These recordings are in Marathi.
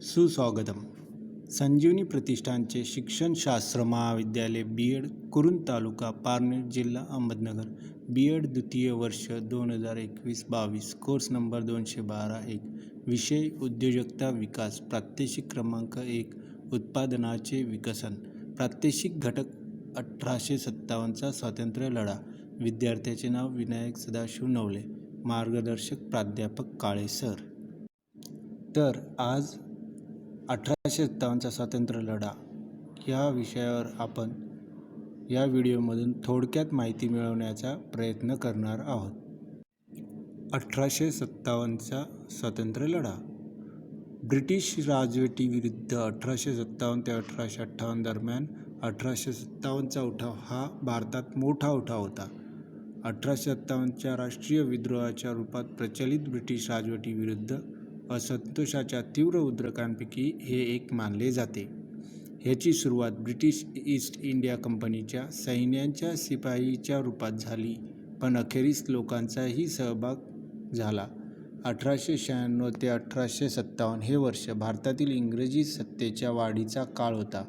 सुस्वागतम. संजीवनी प्रतिष्ठानचे शिक्षणशास्त्र महाविद्यालय BEd कुरुंद तालुका पारनेर जिल्हा अहमदनगर. BEd द्वितीय वर्ष 2021-22. Course number 212-1. विषय उद्योजकता विकास. प्रात्यक्षिक क्रमांक 1. उत्पादनाचे विकसन. प्रात्यक्षिक घटक 1857चा स्वातंत्र्य लढा. विद्यार्थ्याचे नाव विनायक सदाशिव नवले. मार्गदर्शक प्राध्यापक काळे सर. तर आज 1857चा स्वातंत्र्य लढा या विषयावर आपण या व्हिडिओमधून थोडक्यात माहिती मिळवण्याचा प्रयत्न करणार आहोत. 1857चा स्वातंत्र्य लढा. ब्रिटिश राजवटीविरुद्ध 1857 ते 1858 दरम्यान 1857चा उठाव हा भारतात मोठा उठाव होता. 1857च्या राष्ट्रीय विद्रोहाच्या रूपात प्रचलित ब्रिटिश राजवटीविरुद्ध असंतोषाच्या तीव्र उद्रेकांपैकी हे एक मानले जाते. ह्याची सुरुवात ब्रिटिश ईस्ट इंडिया कंपनीच्या सैन्याच्या शिपाईच्या रूपात झाली, पण अखेरीस लोकांचाही सहभाग झाला. 1896 ते 1857 हे वर्ष भारतातील इंग्रजी सत्तेच्या वाढीचा काळ होता.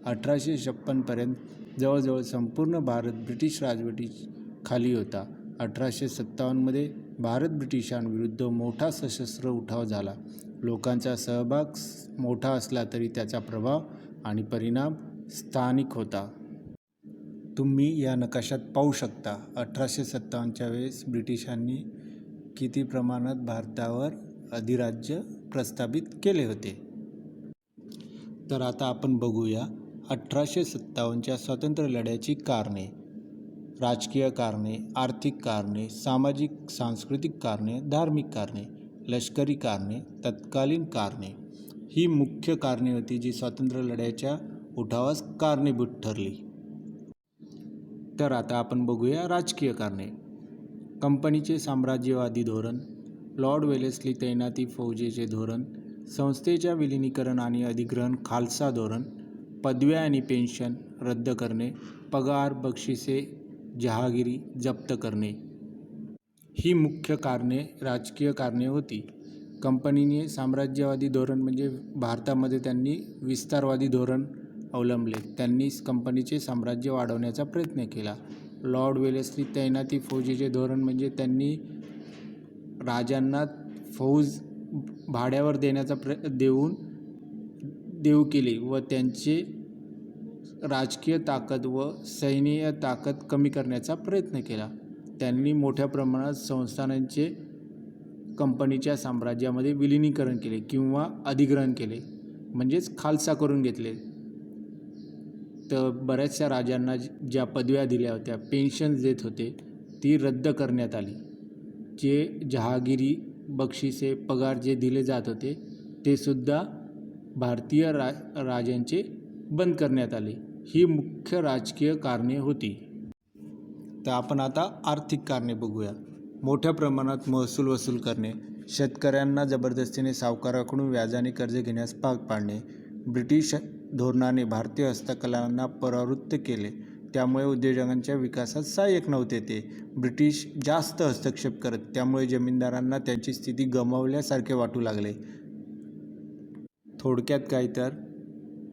1856 पर्यंत जवळजवळ संपूर्ण भारत ब्रिटिश राजवटीखाली होता. 1857 मध्ये भारत ब्रिटिशांविरुद्ध मोठा सशस्त्र उठाव झाला. लोकांचा सहभाग मोठा असला तरी त्याचा प्रभाव आणि परिणाम स्थानिक होता. तुम्ही या नकाशात पाहू शकता 1857च्या वेळेस ब्रिटिशांनी किती प्रमाणात भारतावर अधिराज्य प्रस्थापित केले होते. तर आता आपण बघूया 1857च्या स्वातंत्र्य लढ्याची कारणे. राजकीय कारणे, आर्थिक कारणे, सामाजिक सांस्कृतिक कारणे, धार्मिक कारणे, लष्करी कारणे, तत्कालीन कारणे ही मुख्य कारणे होती जी स्वातंत्र्य लढ्याच्या उठावास कारणीभूत ठरली. तर आता आपण बघूया राजकीय कारणे. कंपनीचे साम्राज्यवादी धोरण, लॉर्ड वेलेस्ली तैनाती फौजेचे धोरण, संस्थेच्या विलिनीकरण आणि अधिग्रहण खालसा धोरण, पदव्या आणि पेन्शन रद्द करणे, पगार, बक्षिसे, जहागिरी जप्त करणे ही मुख्य कारणे राजकीय कारणे होती. कंपनीने साम्राज्यवादी धोरण म्हणजे भारतामध्ये त्यांनी विस्तारवादी धोरण अवलंबले. त्यांनी कंपनीचे साम्राज्य वाढवण्याचा प्रयत्न केला. लॉर्ड वेलेस्ली तैनाती फौजेचे धोरण म्हणजे त्यांनी राजांना फौज भाड्यावर देण्याचा देऊ केली व त्यांचे राजकीय ताकद व सैन्य ताकद कमी करण्याचा प्रयत्न केला. त्यांनी मोठ्या प्रमाणात संस्थानांचे कंपनीच्या साम्राज्यामध्ये विलिनीकरण केले किंवा अधिग्रहण केले, म्हणजेच खालसा करून घेतले. तर बऱ्याचशा राजांना ज्या पदव्या दिल्या होत्या, पेन्शन्स देत होते, ती रद्द करण्यात आली. जे जहागिरी, बक्षिसे, पगार जे दिले जात होते ते सुद्धा भारतीय राजांचे बंद करण्यात आले. ही मुख्य राजकीय कारणे होती. तर आपण आता आर्थिक कारणे बघूया. मोठ्या प्रमाणात महसूल वसूल करणे, शेतकऱ्यांना जबरदस्तीने सावकाराकडून व्याजाने कर्ज घेण्यास भाग पाडणे. ब्रिटिश धोरणाने भारतीय हस्तकलांना परावृत्त केले, त्यामुळे उद्योजकांच्या विकासात सहाय्यक नव्हते ते. ब्रिटिश जास्त हस्तक्षेप करत, त्यामुळे जमीनदारांना त्यांची स्थिती गमावल्यासारखे वाटू लागले. थोडक्यात काय तर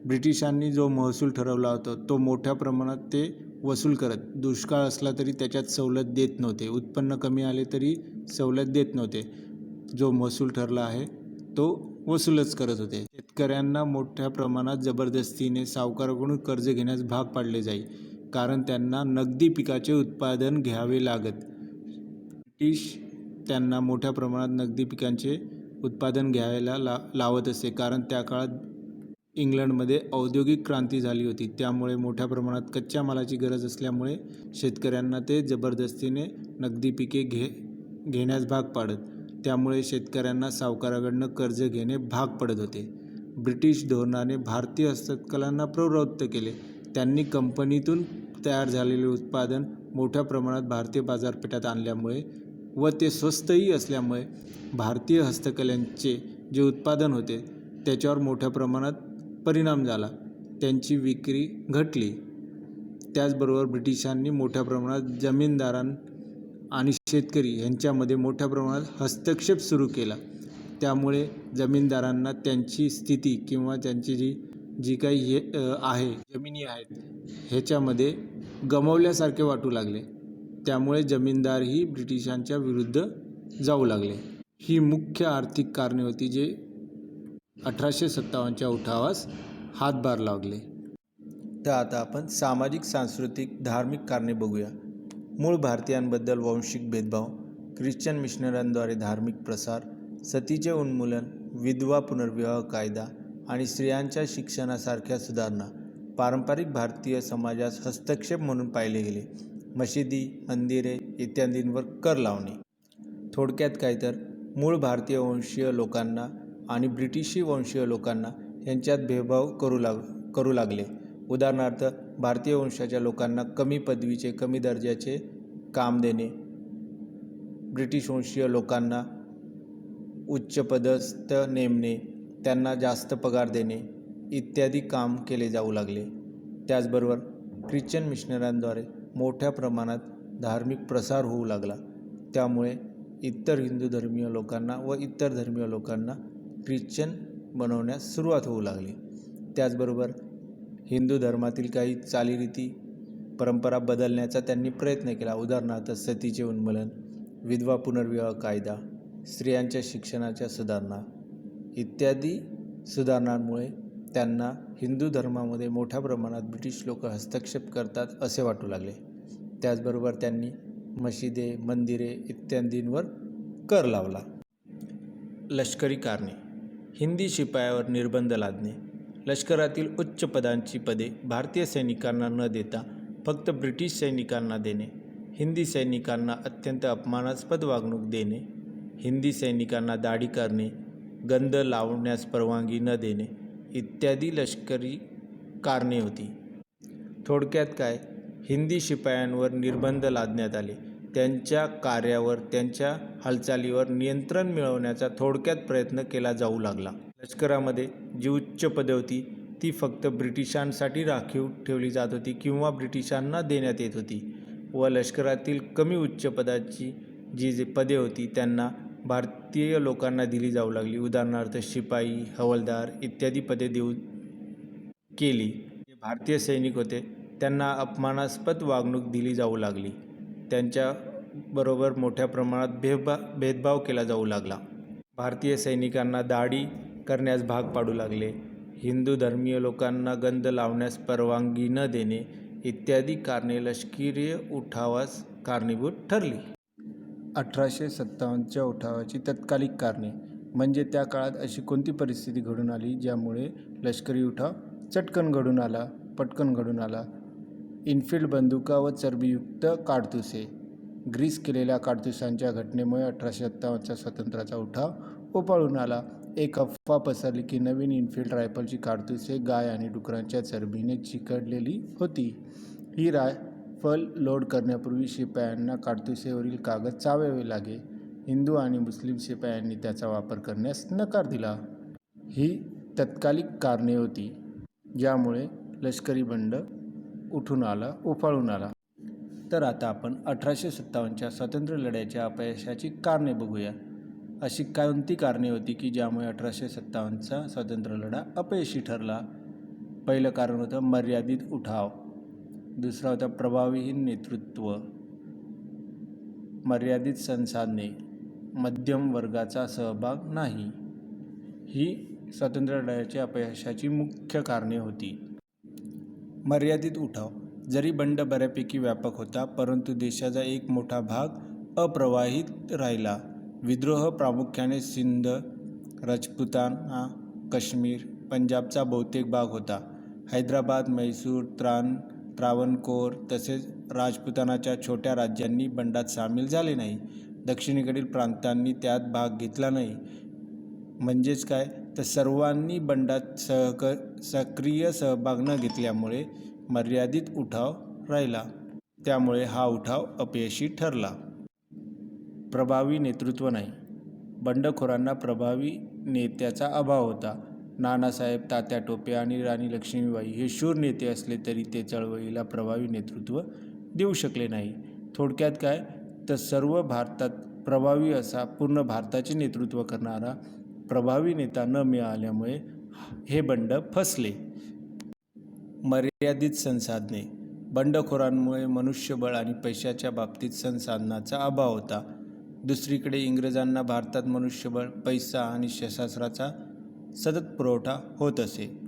ब्रिटिशांनी जो महसूल ठरवला होता तो मोठ्या प्रमाणात ते वसूल करत. दुष्काळ असला तरी त्याच्यात सवलत देत नव्हते, उत्पन्न कमी आले तरी सवलत देत नव्हते. जो महसूल ठरला आहे तो वसूलच करत होते. शेतकऱ्यांना मोठ्या प्रमाणात जबरदस्तीने सावकाराकडून कर्ज घेण्यास भाग पाडले जाई, कारण त्यांना नगदी पिकाचे उत्पादन घ्यावे लागत. ब्रिटिश त्यांना मोठ्या प्रमाणात नगदी पिकांचे उत्पादन घ्यायला लावत असे, कारण त्या काळात इंग्लंडमध्ये औद्योगिक क्रांती झाली होती. त्यामुळे मोठ्या प्रमाणात कच्च्या मालाची गरज असल्यामुळे शेतकऱ्यांना ते जबरदस्तीने नगदी पिके घेण्यास भाग पाडत. त्यामुळे शेतकऱ्यांना सावकाराकडून कर्ज घेणे भाग पडत होते. ब्रिटिश धोरणाने भारतीय हस्तकलांना प्रवृत्त केले. त्यांनी कंपनीतून तयार झालेले उत्पादन मोठ्या प्रमाणात भारतीय बाजारपेठात आणल्यामुळे व ते स्वस्तही असल्यामुळे भारतीय हस्तकलांचे जे उत्पादन होते त्याच्यावर मोठ्या प्रमाणात परिणाम झाला. त्यांची विक्री घटली. त्याचबरोबर ब्रिटिशांनी मोठ्या प्रमाणात जमीनदारां आणि शेतकरी यांच्यामध्ये मोठ्या प्रमाणात हस्तक्षेप सुरू केला. त्यामुळे जमीनदारांना त्यांची स्थिती किंवा त्यांची जी काही आहे जमिनी आहेत ह्याच्यामध्ये गमावल्यासारखे वाटू लागले. त्यामुळे जमीनदारही ब्रिटिशांच्या विरुद्ध जाऊ लागले. ही मुख्य आर्थिक कारणे होती जे 1857च्या उठावास हातभार लावले. तर आता आपण सामाजिक, सांस्कृतिक, धार्मिक कारणे बघूया. मूळ भारतीयांबद्दल वांशिक भेदभाव, ख्रिश्चन मिशनऱ्यांद्वारे धार्मिक प्रसार, सतीचे उन्मूलन, विधवा पुनर्विवाह कायदा आणि स्त्रियांच्या शिक्षणासारख्या सुधारणा पारंपरिक भारतीय समाजास हस्तक्षेप म्हणून पाहिले गेले. मशिदी, मंदिरे इत्यादींवर कर लावणे. थोडक्यात काय तर मूळ भारतीय वंशीय लोकांना आणि ब्रिटिशी वंशीय लोकांना यांच्यात भेदभाव करू लागले. उदाहरणार्थ, भारतीय वंशाच्या लोकांना कमी पदवीचे, कमी दर्जाचे काम देणे, ब्रिटिश वंशीय लोकांना उच्च पदस्थ नेमणे, त्यांना जास्त पगार देणे इत्यादी काम केले जाऊ लागले. त्याचबरोबर ख्रिश्चन मिशनऱ्यांद्वारे मोठ्या प्रमाणात धार्मिक प्रसार होऊ लागला. त्यामुळे इतर हिंदू धर्मीय लोकांना व इतर धर्मीय लोकांना ख्रिश्चन बनवण्यास सुरुवात होऊ लागली. त्याचबरोबर हिंदू धर्मातील काही चालीरीती, परंपरा बदलण्याचा त्यांनी प्रयत्न केला. उदाहरणार्थ, सतीचे उन्मूलन, विधवा पुनर्विवाह कायदा, स्त्रियांच्या शिक्षणाच्या सुधारणा इत्यादी सुधारणांमुळे त्यांना हिंदू धर्मामध्ये मोठ्या प्रमाणात ब्रिटिश लोक हस्तक्षेप करतात असे वाटू लागले. त्याचबरोबर त्यांनी मशिदे, मंदिरे इत्यादींवर कर लावला. लष्करी कारणे. हिंदी शिपायावर निर्बंध लादणे. लष्करातील उच्च पदांची पदे भारतीय सैनिकांना न देता फक्त ब्रिटिश सैनिकांना देणे. हिंदी सैनिकांना अत्यंत अपमानास्पद वागणूक देणे. हिंदी सैनिकांना दाढी करणे, गंध लावण्यास परवानगी न देणे इत्यादी लष्करी कारणे होती. थोडक्यात काय, हिंदी शिपायांवर निर्बंध लादण्यात आले. त्यांच्या कार्यावर, त्यांच्या हालचालीवर नियंत्रण मिळवण्याचा थोडक्यात प्रयत्न केला जाऊ लागला. लष्करामध्ये जी उच्च पदे होती ती फक्त ब्रिटिशांसाठी राखीव ठेवली जात होती किंवा ब्रिटिशांना देण्यात येत होती व लष्करातील कमी उच्च पदाची जी पदे होती त्यांना भारतीय लोकांना दिली जाऊ लागली. उदाहरणार्थ, शिपाई, हवालदार इत्यादी पदे देऊ केली. जे भारतीय सैनिक होते त्यांना अपमानास्पद वागणूक दिली जाऊ लागली. त्यांच्याबरोबर मोठ्या प्रमाणात भेदभाव केला जाऊ लागला. भारतीय सैनिकांना दाढी करण्यास भाग पाडू लागले. हिंदू धर्मीय लोकांना गंध लावण्यास परवानगी न देणे इत्यादी कारणे लष्करी उठावास कारणीभूत ठरली. 1857च्या उठावाची तत्कालिक कारणे म्हणजे त्या काळात अशी कोणती परिस्थिती घडून आली ज्यामुळे लष्करी उठाव पटकन घडून आला. इनफिल्ड बंदुका व चरबीयुक्त काडतुसे. ग्रीस केलेल्या काडतुसांच्या घटनेमुळे 1857चा स्वातंत्र्याचा उठाव उफाळून आला. एक अफवा पसरली की नवीन इनफिल्ड रायफलची काडतुसे गाय आणि डुकरांच्या चरबीने चिकटलेली होती. ही रायफल लोड करण्यापूर्वी शिपायांना काडतुसेवरील कागद चावावे लागे. हिंदू आणि मुस्लिम शिपायांनी त्याचा वापर करण्यास नकार दिला. ही तत्कालिक कारणे होती ज्यामुळे लष्करी बंड उफाळून आला. तर आता आपण 1857च्या स्वातंत्र्य लढ्याच्या अपयशाची कारणे बघूया. अशी कोणती कारणे होती की ज्यामुळे 1857चा स्वातंत्र्य लढा अपयशी ठरला? पहिलं कारण होतं मर्यादित उठाव. दुसरा होता प्रभावीहीन नेतृत्व, मर्यादित संसाधने, मध्यम वर्गाचा सहभाग नाही. ही स्वातंत्र्य लढ्याच्या अपयशाची मुख्य कारणे होती. मर्यादित उठाव. जरी बंड बऱ्यापैकी व्यापक होता परंतु देशाचा एक मोठा भाग अप्रवाहित राहिला. विद्रोह प्रामुख्याने सिंध, राजपुताना, काश्मीर, पंजाबचा बहुतेक भाग होता. हैदराबाद, म्हैसूर, त्रावणकोर तसेच राजपुतानाच्या छोट्या राज्यांनी बंडात सामील झाले नाही. दक्षिणेकडील प्रांतांनी त्यात भाग घेतला नाही. म्हणजेच काय तर सर्वांनी बंडात सक्रिय सहभाग न घेतल्यामुळे मर्यादित उठाव राहिला. त्यामुळे हा उठाव अपयशी ठरला. प्रभावी नेतृत्व नाही. बंडखोरांना प्रभावी नेत्याचा अभाव होता. नानासाहेब, तात्या टोपे आणि राणी लक्ष्मीबाई हे शूर नेते असले तरी ते चळवळीला प्रभावी नेतृत्व देऊ शकले नाही. थोडक्यात काय तर सर्व भारतात प्रभावी असा पूर्ण भारताचे नेतृत्व करणारा प्रभावी नेता न मिळाल्यामुळे हे बंड फसले. मर्यादित संसाधने. बंडखोरांमुळे मनुष्यबळ आणि पैशाच्या बाबतीत संसाधनांचा अभाव होता. दुसरीकडे इंग्रजांना भारतात मनुष्यबळ, पैसा आणि शस्त्रास्त्रांचा सतत पुरवठा होत असे.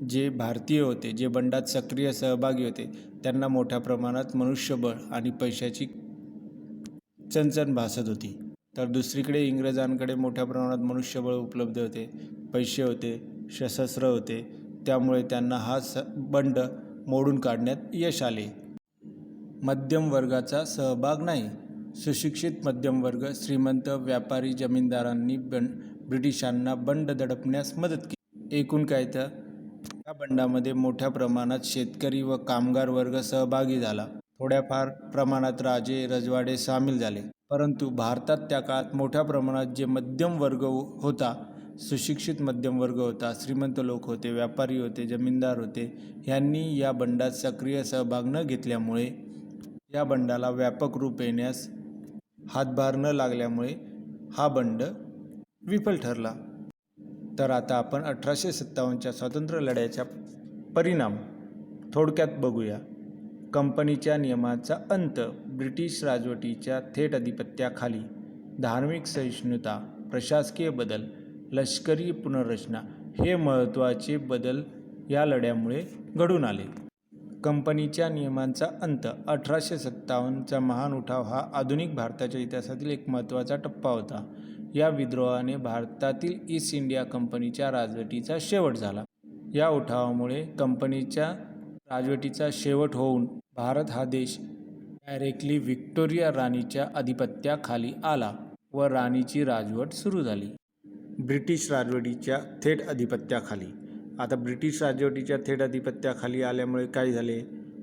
जे भारतीय होते, जे बंडात सक्रिय सहभागी होते, त्यांना मोठ्या प्रमाणात मनुष्यबळ आणि पैशाची चणचण भासत होती. तर दुसरीकडे इंग्रजांकडे मोठ्या प्रमाणात मनुष्यबळ उपलब्ध होते, पैसे होते, शस्त्र होते. त्यामुळे त्यांना हा बंड मोडून काढण्यात यश आले. मध्यम वर्गाचा सहभाग नाही. सुशिक्षित मध्यम वर्ग, श्रीमंत, व्यापारी, जमीनदारांनी ब्रिटिशांना बंड दडपण्यास मदत केली. एकूण काय तर या बंडामध्ये मोठ्या प्रमाणात शेतकरी व कामगार वर्ग सहभागी झाला. थोड्याफार प्रमाणात राजे रजवाडे सामील झाले. परंतु भारतात त्या काळात मोठ्या प्रमाणात जे मध्यम वर्ग होता, सुशिक्षित मध्यम वर्ग होता, श्रीमंत लोक होते, व्यापारी होते, जमीनदार होते, यांनी या बंडात सक्रिय सहभाग न घेतल्यामुळे या बंडाला व्यापक रूप येण्यास हातभार न लागल्यामुळे हा बंड विफल ठरला. तर आता आपण 1857च्या स्वातंत्र्य लढ्याचा परिणाम थोडक्यात बघूया. कंपनीच्या नियमांचा अंत, ब्रिटिश राजवटीच्या थेट अधिपत्याखाली, धार्मिक सहिष्णुता, प्रशासकीय बदल, लष्करी पुनर्रचना हे महत्त्वाचे बदल या लढ्यामुळे घडून आले. कंपनीच्या नियमांचा अंत. 1857चा महान उठाव हा आधुनिक भारताच्या इतिहासातील एक महत्त्वाचा टप्पा होता. या विद्रोहाने भारतातील ईस्ट इंडिया कंपनीच्या राजवटीचा शेवट झाला. या उठावामुळे कंपनीच्या राजवटीचा शेवट होऊन भारत हा देश डायरेक्टली व्हिक्टोरिया राणीच्या अधिपत्याखाली आला व राणीची राजवट सुरू झाली. ब्रिटिश राजवटीच्या थेट अधिपत्याखाली. आता ब्रिटिश राजवटीच्या थेट अधिपत्याखाली आल्यामुळे काय झाले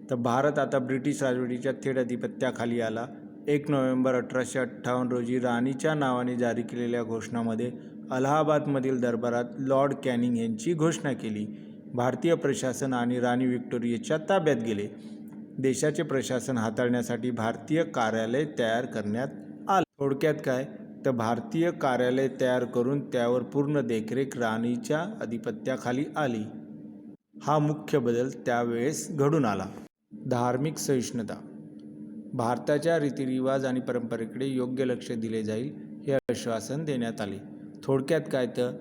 तर भारत आता ब्रिटिश राजवटीच्या थेट अधिपत्याखाली आला. 1 नोव्हेंबर 1858 रोजी राणीच्या नावाने जारी केलेल्या घोषणामध्ये अलाहाबादमधील दरबारात लॉर्ड कॅनिंग यांची घोषणा केली. भारतीय प्रशासन आणि राणी व्हिक्टोरियाच्या ताब्यात गेले. देशाचे प्रशासन हाताळण्यासाठी भारतीय कार्यालय तयार करण्यात आले. थोडक्यात काय तर भारतीय कार्यालय तयार करून त्यावर पूर्ण देखरेख राणीच्या अधिपत्याखाली आली. हा मुख्य बदल त्यावेळेस घडून आला. धार्मिक सहिष्णुता. भारताच्या रीतिरिवाज आणि परंपरेकडे योग्य लक्ष दिले जाईल हे आश्वासन देण्यात आले. थोडक्यात काय तर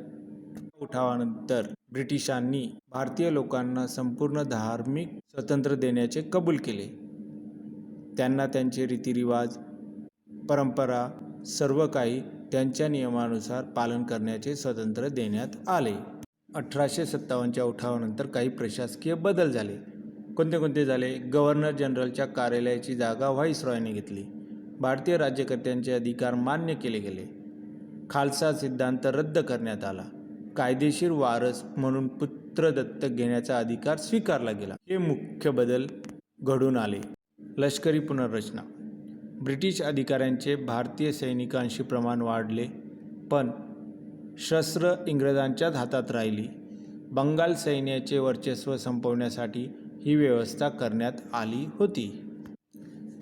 उठावानंतर ब्रिटिशांनी भारतीय लोकांना संपूर्ण धार्मिक स्वातंत्र्य देण्याचे कबूल केले. त्यांना त्यांचे रीतिरिवाज, परंपरा सर्व काही त्यांच्या नियमानुसार पालन करण्याचे स्वातंत्र्य देण्यात आले. 1857च्या उठावानंतर काही प्रशासकीय बदल झाले. कोणते झाले? गव्हर्नर जनरलच्या कार्यालयाची जागा व्हाईसरॉयने घेतली. भारतीय राज्यकर्त्यांचे अधिकार मान्य केले गेले. खालसा सिद्धांत रद्द करण्यात आला. कायदेशीर वारस म्हणून पुत्र दत्तक घेण्याचा अधिकार स्वीकारला गेला. हे मुख्य बदल घडून आले. लष्करी पुनर्रचना. ब्रिटिश अधिकाऱ्यांचे भारतीय सैनिकांशी प्रमाण वाढले, पण शस्त्र इंग्रजांच्याच हातात राहिली. बंगाल सैन्याचे वर्चस्व संपवण्यासाठी ही व्यवस्था करण्यात आली होती.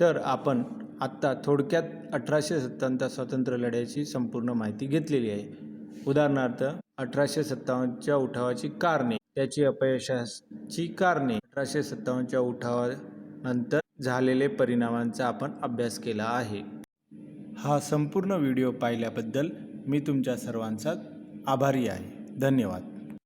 तर आपण आत्ता थोडक्यात 1857च्या स्वातंत्र्य लढ्याची संपूर्ण माहिती घेतलेली आहे. उदाहरणार्थ 1857च्या उठावाची कारणे, त्याची अपयशाची कारणे, 1857च्या उठावानंतर झालेले परिणामांचा आपण अभ्यास केला आहे. हा संपूर्ण व्हिडिओ पाहिल्याबद्दल मी तुमच्या सर्वांचा आभारी आहे. धन्यवाद.